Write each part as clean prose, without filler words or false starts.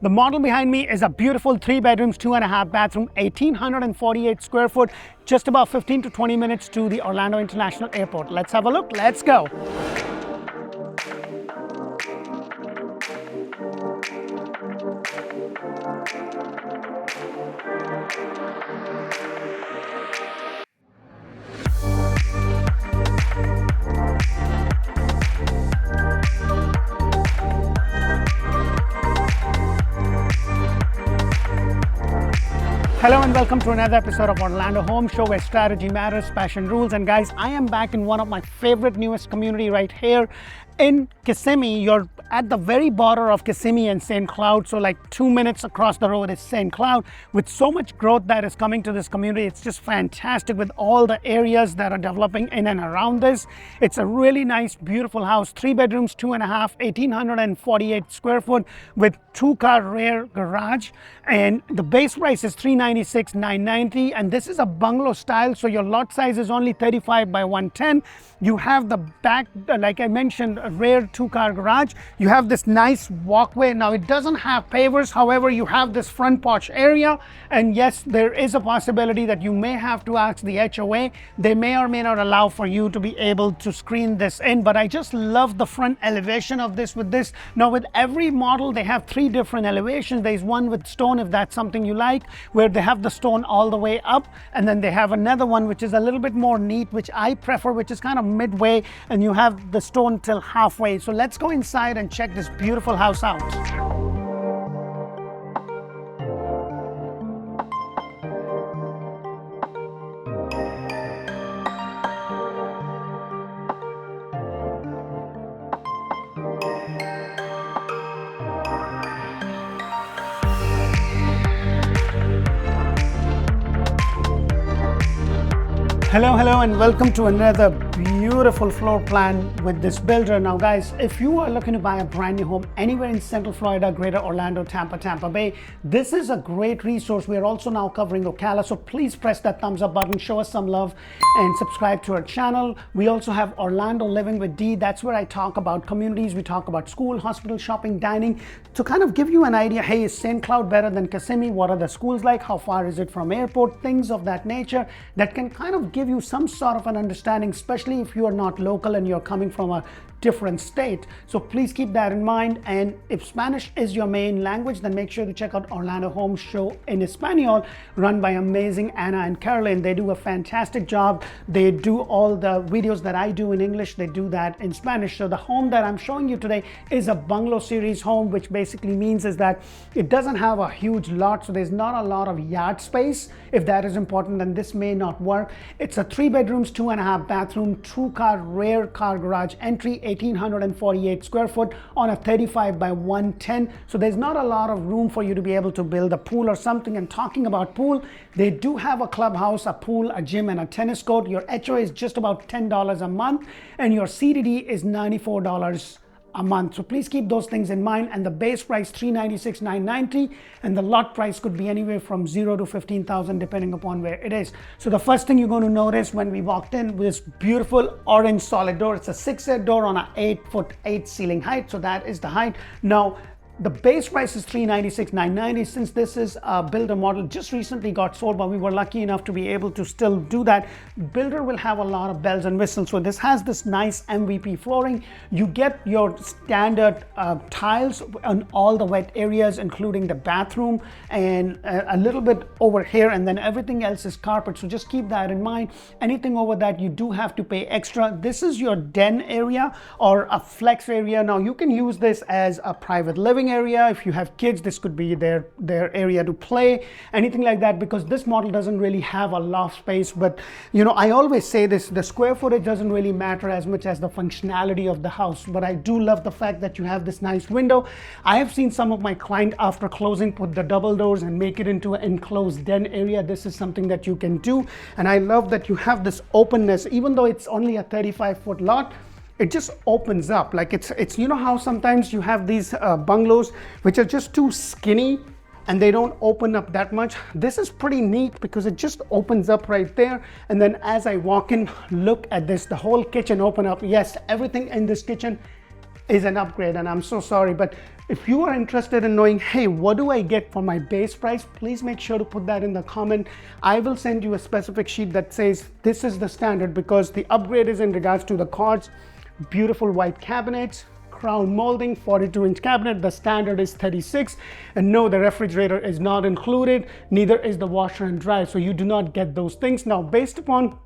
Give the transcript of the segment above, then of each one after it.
The model behind me is a beautiful 3 bedrooms, 2.5 bathroom, 1,848 square foot, just about 15 to 20 minutes to the Orlando International Airport. Let's have a look. Let's go. Hello and welcome to another episode of Orlando Home Show, where strategy matters, passion rules. And guys, I am back in one of my favorite newest community right here in Kissimmee. You're at the very border of Kissimmee and St. Cloud. So like 2 minutes across the road is St. Cloud. With so much growth that is coming to this community, it's just fantastic with all the areas that are developing in and around this. It's a really nice, beautiful house, 3 bedrooms, 2.5, 1,848 square foot with 2-car rear garage. And the base price is $396,990, and this is a bungalow style, so your lot size is only 35 by 110. You have the back, like I mentioned, a rear 2-car garage. You have this nice walkway. Now it doesn't have pavers, however you have this front porch area, and yes, there is a possibility that you may have to ask the HOA. They may or may not allow for you to be able to screen this in, but I just love the front elevation of this with this. Now with every model they have 3 different elevations. There's one with stone, if that's something you like, where they have the stone all the way up, and then they have another one which is a little bit more neat, which I prefer, which is kind of midway, and you have the stone till halfway. So let's go inside and check this beautiful house out. Hello and welcome to another beautiful floor plan with this builder. Now guys, if you are looking to buy a brand new home anywhere in Central Florida, Greater Orlando, Tampa Bay, this is a great resource. We are also now covering Ocala, so please press that thumbs up button, show us some love, and subscribe to our channel. We also have Orlando Living with D. That's where I talk about communities. We talk about school, hospital, shopping, dining, to kind of give you an idea. Hey, is St. Cloud better than Kissimmee? What are the schools like? How far is it from airport? Things of that nature that can kind of give you some sort of an understanding, especially if you are not local and you're coming from a different state. So please keep that in mind. And if Spanish is your main language, then make sure to check out Orlando Home Show in Espanol, run by amazing Anna and Caroline. They do a fantastic job. They do all the videos that I do in English. They do that in Spanish. So the home that I'm showing you today is a bungalow series home, which basically means is that it doesn't have a huge lot. So there's not a lot of yard space. If that is important, then this may not work. It's a 3 bedrooms, 2.5 bathroom, 2-car rear car garage entry, 1,848 square foot on a 35 by 110. So there's not a lot of room for you to be able to build a pool or something. And talking about pool, they do have a clubhouse, a pool, a gym, and a tennis court. Your HOA is just about $10 a month, and your CDD is $94 a month. So please keep those things in mind. And the base price $396,990, and the lot price could be anywhere from 0 to 15,000 depending upon where it is. So the first thing you're going to notice when we walked in was this beautiful orange solid door. It's a 6-foot door on a 8'8" ceiling height. So that is the height. Now the base price is $396,990. Since this is a builder model, just recently got sold, but we were lucky enough to be able to still do that. Builder will have a lot of bells and whistles. So this has this nice MVP flooring. You get your standard tiles on all the wet areas, including the bathroom and a little bit over here, and then everything else is carpet. So just keep that in mind. Anything over that, you do have to pay extra. This is your den area or a flex area. Now you can use this as a private living area. If you have kids, this could be their area to play, anything like that, because this model doesn't really have a loft space. But you know, I always say this, the square footage doesn't really matter as much as the functionality of the house. But I do love the fact that you have this nice window. I have seen some of my clients after closing put the double doors and make it into an enclosed den area. This is something that you can do, and I love that you have this openness. Even though it's only a 35-foot lot, it just opens up. Like it's you know how sometimes you have these bungalows which are just too skinny and they don't open up that much. This is pretty neat because it just opens up right there. And then as I walk in, look at this, the whole kitchen open up. Yes, everything in this kitchen is an upgrade, and I'm so sorry. But if you are interested in knowing, hey, what do I get for my base price, please make sure to put that in the comment. I will send you a specific sheet that says this is the standard, because the upgrade is in regards to the cards, beautiful white cabinets, crown molding, 42-inch cabinet. The standard is 36, and no, the refrigerator is not included, neither is the washer and dryer, so you do not get those things. Now, based upon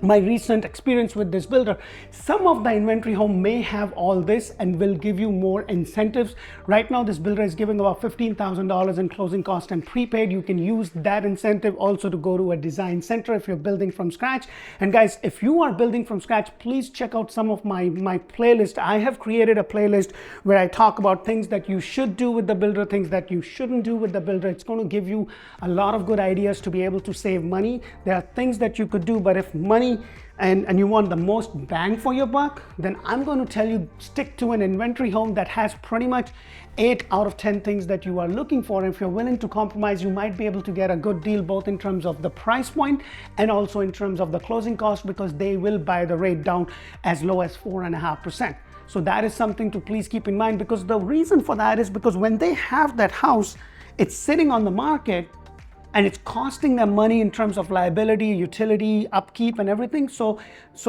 my recent experience with this builder, some of the inventory home may have all this and will give you more incentives. Right now, this builder is giving about $15,000 in closing cost and prepaid. You can use that incentive also to go to a design center if you're building from scratch. And guys, if you are building from scratch, please check out some of my playlist. I have created a playlist where I talk about things that you should do with the builder, things that you shouldn't do with the builder. It's going to give you a lot of good ideas to be able to save money. There are things that you could do, but if money and you want the most bang for your buck, then I'm going to tell you, stick to an inventory home that has pretty much 8 out of 10 things that you are looking for. And if you're willing to compromise, you might be able to get a good deal, both in terms of the price point and also in terms of the closing cost, because they will buy the rate down as low as 4.5%. So that is something to please keep in mind, because the reason for that is because when they have that house, it's sitting on the market and it's costing them money in terms of liability, utility, upkeep, and everything. So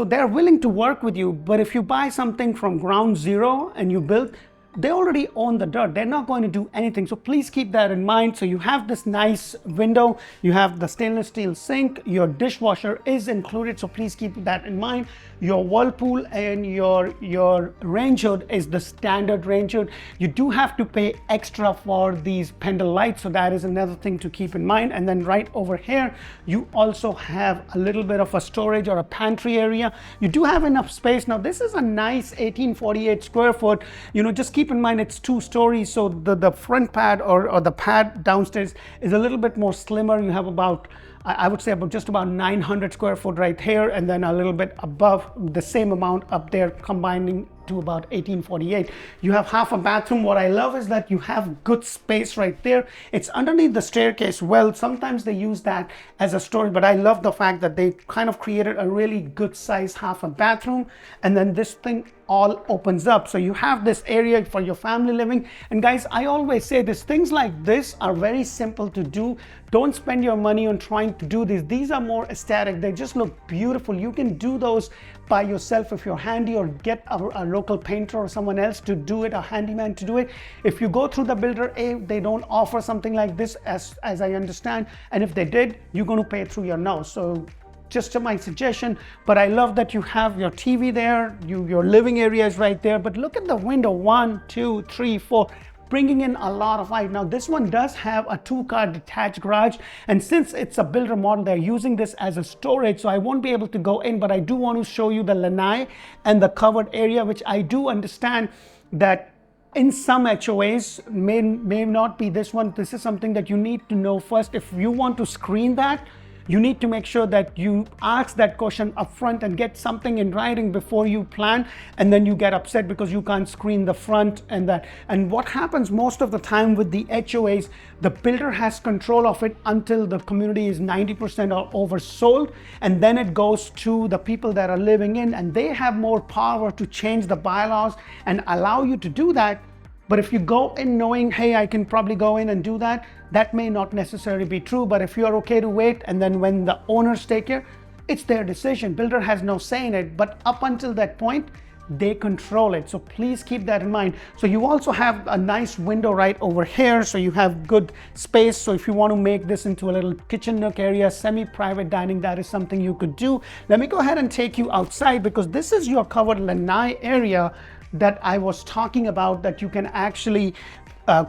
they're willing to work with you. But if you buy something from ground zero and you build, they already own the dirt. They're not going to do anything. So please keep that in mind. So you have this nice window, you have the stainless steel sink, your dishwasher is included. So please keep that in mind. Your whirlpool and your range hood is the standard range hood. You do have to pay extra for these pendle lights. So that is another thing to keep in mind. And then right over here, you also have a little bit of a storage or a pantry area. You do have enough space. Now this is a nice 1848 square foot. Just keep in mind it's 2 stories. So the front pad or the pad downstairs is a little bit more slimmer. You have about, I would say, just about 900 square foot right here, and then a little bit above the same amount up there, combining to about 1848. You have half a bathroom. What I love is that you have good space right there. It's underneath the staircase. Well, sometimes they use that as a storage, but I love the fact that they kind of created a really good size half a bathroom, and then this thing all opens up. So you have this area for your family living. And guys, I always say this, things like this are very simple to do. Don't spend your money on trying to do these. These are more aesthetic. They just look beautiful. You can do those by yourself if you're handy, or get a local painter or someone else to do it, a handyman to do it. If you go through the builder, they don't offer something like this as I understand. And if they did, you're going to pay through your nose. So just my suggestion. But I love that you have your TV there, your living area is right there. But look at the window, 1, 2, 3, 4, bringing in a lot of light. Now this one does have a 2-car detached garage, and since it's a builder model, they're using this as a storage, so I won't be able to go in, but I do want to show you the lanai and the covered area, which I do understand that in some HOAs may not be this one. This is something that you need to know first. If you want to screen that, you need to make sure that you ask that question up front and get something in writing before you plan, and then you get upset because you can't screen the front and that. And what happens most of the time with the HOAs, the builder has control of it until the community is 90% or oversold, and then it goes to the people that are living in, and they have more power to change the bylaws and allow you to do that. But if you go in knowing, hey, I can probably go in and do that, that may not necessarily be true. But if you're okay to wait, and then when the owners take care, it's their decision. Builder has no say in it, but up until that point, they control it. So please keep that in mind. So you also have a nice window right over here. So you have good space. So if you want to make this into a little kitchen nook area, semi-private dining, that is something you could do. Let me go ahead and take you outside, because this is your covered lanai area that I was talking about, that you can actually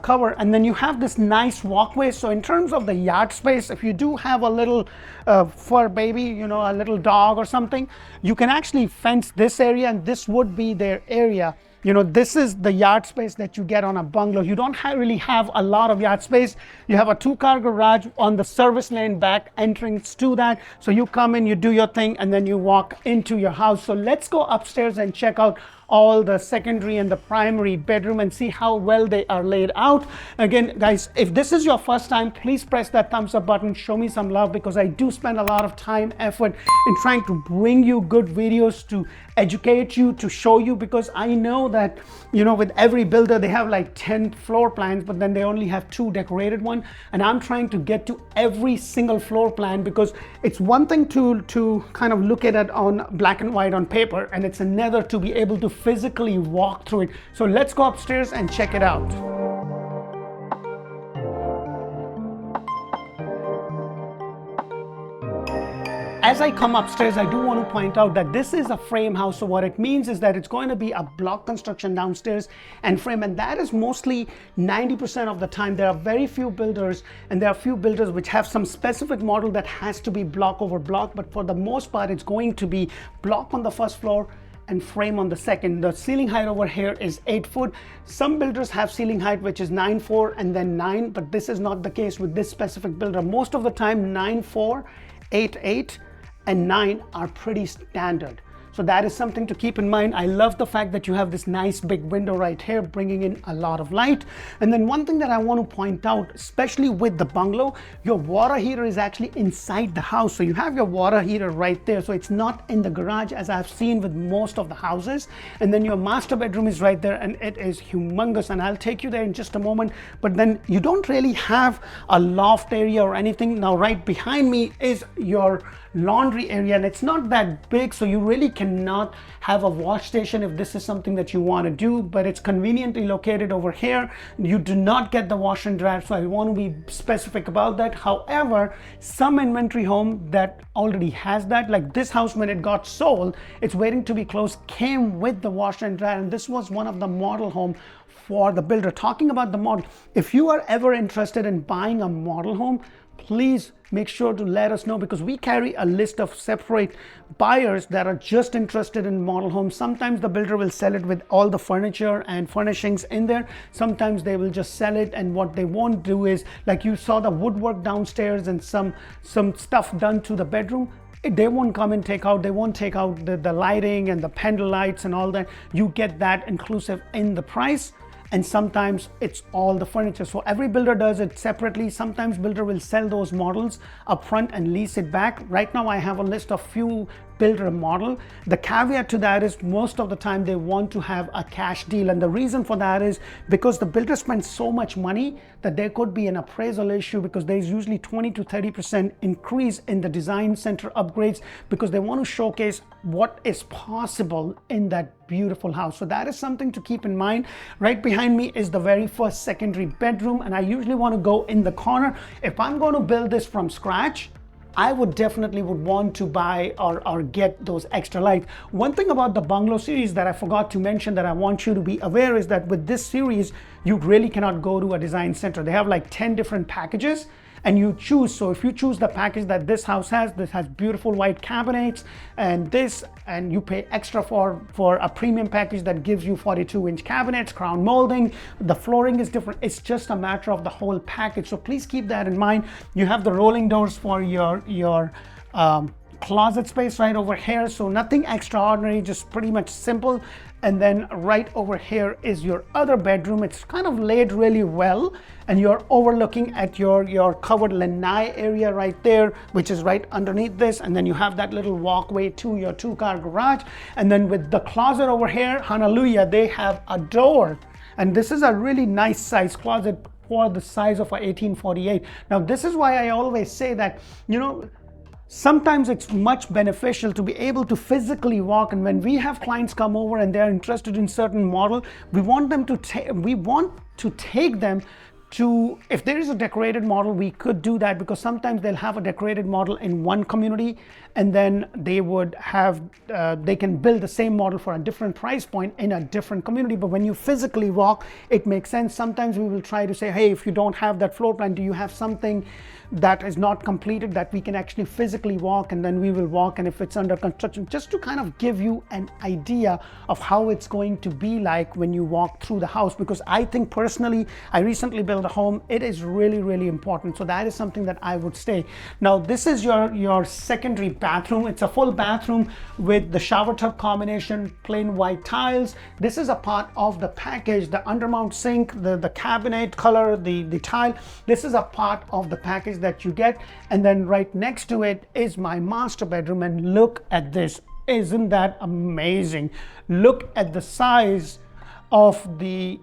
cover. And then you have this nice walkway. So in terms of the yard space, if you do have a little fur baby, a little dog or something, you can actually fence this area, and this would be their area. This is the yard space that you get on a bungalow. You don't really have a lot of yard space. You have a 2-car garage on the service lane back entrance to that. So you come in, you do your thing, and then you walk into your house. So let's go upstairs and check out all the secondary and the primary bedroom and see how well they are laid out. Again, guys, if this is your first time, please press that thumbs up button, show me some love, because I do spend a lot of time, effort in trying to bring you good videos to educate you, to show you, because I know that, you know, with every builder they have like 10 floor plans, but then they only have 2 decorated one, and I'm trying to get to every single floor plan, because it's one thing to kind of look at it on black and white on paper, and it's another to be able to physically walk through it. So let's go upstairs and check it out. As I come upstairs, I do want to point out that this is a frame house. So what it means is that it's going to be a block construction downstairs and frame, and that is mostly 90% of the time. There are very few builders, and there are few builders which have some specific model that has to be block over block, but for the most part it's going to be block on the first floor and frame on the second. The ceiling height over here is 8 foot. Some builders have ceiling height which is 9.4 and then 9, but this is not the case with this specific builder. Most of the time 9.4, 8.8 and 9 are pretty standard. So that is something to keep in mind. I love the fact that you have this nice big window right here, bringing in a lot of light. And then one thing that I want to point out, especially with the bungalow, your water heater is actually inside the house. So you have your water heater right there. So it's not in the garage as I've seen with most of the houses. And then your master bedroom is right there, and it is humongous. And I'll take you there in just a moment. But then you don't really have a loft area or anything. Now right behind me is your laundry area, and it's not that big, so you really cannot have a wash station if this is something that you want to do, but it's conveniently located over here. You do not get the washer and dryer, so I want to be specific about that. However, some inventory home that already has that, like this house when it got sold, it's waiting to be closed, came with the washer and dryer, and this was one of the model home for the builder. Talking about the model, if you are ever interested in buying a model home, please make sure to let us know, because we carry a list of separate buyers that are just interested in model homes. Sometimes the builder will sell it with all the furniture and furnishings in there. Sometimes they will just sell it, and what they won't do is, like you saw the woodwork downstairs and some stuff done to the bedroom, they won't come and take out, they won't take out the lighting and the pendle lights and all that. You get that inclusive in the price. And sometimes it's all the furniture. So every builder does it separately. Sometimes builder will sell those models up front and lease it back. Right now I have a list of few builder model. The caveat to that is most of the time they want to have a cash deal, and the reason for that is because the builder spends so much money that there could be an appraisal issue, because there's usually 20 to 30% increase in the design center upgrades, because they want to showcase what is possible in that beautiful house. So that is something to keep in mind. Right behind me is the very first secondary bedroom, and I usually want to go in the corner. If I'm going to build this from scratch, I would definitely want to buy or get those extra lights. One thing about the bungalow series that I forgot to mention that I want you to be aware is that with this series, you really cannot go to a design center. They have like 10 different packages, and you choose. So if you choose the package that this house has, this has beautiful white cabinets and this, and you pay extra for a premium package that gives you 42-inch cabinets, crown molding, the flooring is different. It's just a matter of the whole package. So please keep that in mind. You have the rolling doors for your closet space right over here. So nothing extraordinary, just pretty much simple. And then right over here is your other bedroom. It's kind of laid really well, and you're overlooking at your covered lanai area right there, which is right underneath this. And then you have that little walkway to your 2-car garage. And then with the closet over here, hallelujah, they have a door. And this is a really nice size closet for the size of a 1848. Now, this is why I always say that, you know, sometimes it's much beneficial to be able to physically walk. And when we have clients come over and they're interested in certain model, we want to take them to, if there is a decorated model, we could do that, because sometimes they'll have a decorated model in one community, and then they would have, they can build the same model for a different price point in a different community. But when you physically walk, it makes sense. Sometimes we will try to say, hey, if you don't have that floor plan, do you have something that is not completed that we can actually physically walk? And then we will walk, and if it's under construction, just to kind of give you an idea of how it's going to be like when you walk through the house. Because I think personally, I recently built the home, it is really, really important. So that is something that I would say. Now, this is your secondary bathroom. It's a full bathroom with the shower tub combination, plain white tiles. This is a part of the package, the undermount sink, the cabinet color, the tile. This is a part of the package that you get. And then right next to it is my master bedroom, and look at this. Isn't that amazing? Look at the size of the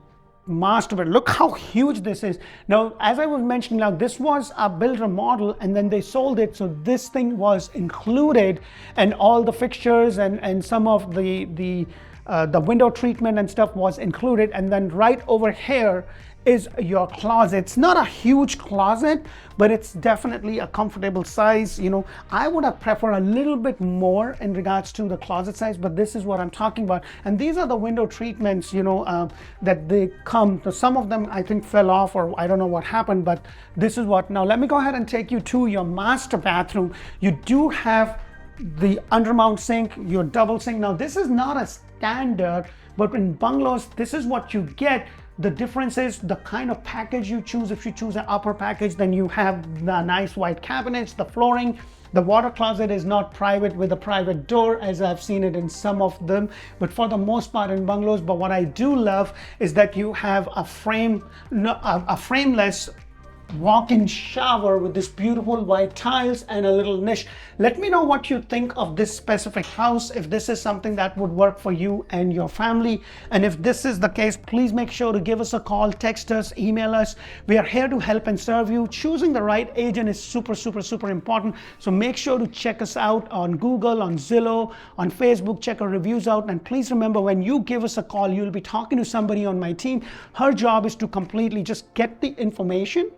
master bedroom. Look how huge this is. Now, as I was mentioning, now this was a builder model and then they sold it, so this thing was included, and all the fixtures and some of the window treatment and stuff was included. And then right over here is your closet. It's not a huge closet, but it's definitely a comfortable size. You know, I would have preferred a little bit more in regards to the closet size, but this is what I'm talking about. And these are the window treatments, you know, that they come. So some of them I think fell off, or I don't know what happened, but this is what. Now let me go ahead and take you to your master bathroom. You do have the undermount sink, your double sink. Now this is not a standard, but in bungalows, this is what you get. The difference is the kind of package you choose. If you choose an upper package, then you have the nice white cabinets, the flooring. The water closet is not private with a private door, as I've seen it in some of them, but for the most part in bungalows. But what I do love is that you have a frameless walk-in shower with this beautiful white tiles and a little niche. Let me know what you think of this specific house, if this is something that would work for you and your family. And if this is the case, please make sure to give us a call, text us, email us. We are here to help and serve you. Choosing the right agent is super, super, super important. So make sure to check us out on Google, on Zillow, on Facebook. Check our reviews out. And please remember, when you give us a call, you'll be talking to somebody on my team. Her job is to completely just get the information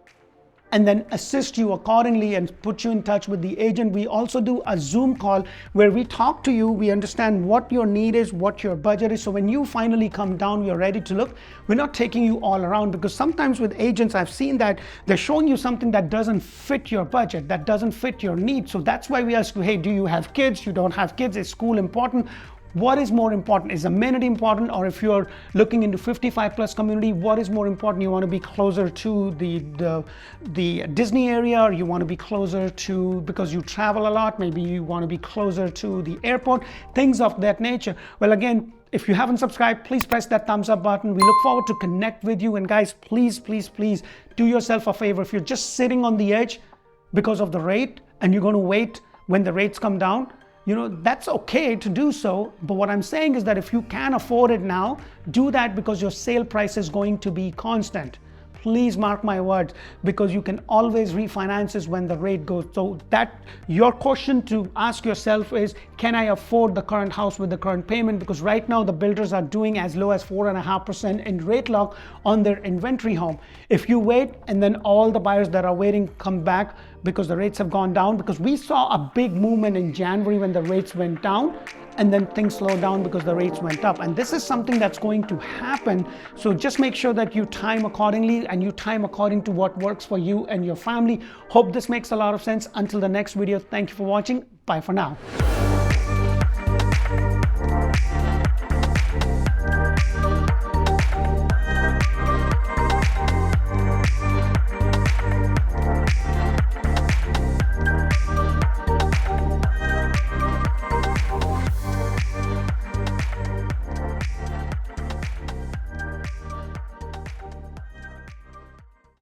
and then assist you accordingly and put you in touch with the agent. We also do a Zoom call where we talk to you. We understand what your need is, what your budget is. So when you finally come down, you're ready to look. We're not taking you all around, because sometimes with agents, I've seen that they're showing you something that doesn't fit your budget, that doesn't fit your needs. So that's why we ask you, hey, do you have kids? You don't have kids? Is school important? What is more important? Is amenity important? Or if you're looking into 55 plus community, what is more important? You want to be closer to the Disney area, or you want to be closer to, because you travel a lot, maybe you want to be closer to the airport, things of that nature. Well, again, if you haven't subscribed, please press that thumbs up button. We look forward to connect with you. And guys, please, please, please do yourself a favor. If you're just sitting on the edge because of the rate and you're going to wait when the rates come down, you know, that's okay to do so. But what I'm saying is that if you can afford it now, do that, because your sale price is going to be constant. Please mark my words, because you can always refinance this when the rate goes. So that your question to ask yourself is, can I afford the current house with the current payment? Because right now the builders are doing as low as 4.5% in rate lock on their inventory home. If you wait and then all the buyers that are waiting come back because the rates have gone down, because we saw a big movement in January when the rates went down, and then things slowed down because the rates went up. And this is something that's going to happen. So just make sure that you time accordingly, and you time according to what works for you and your family. Hope this makes a lot of sense. Until the next video, thank you for watching. Bye for now.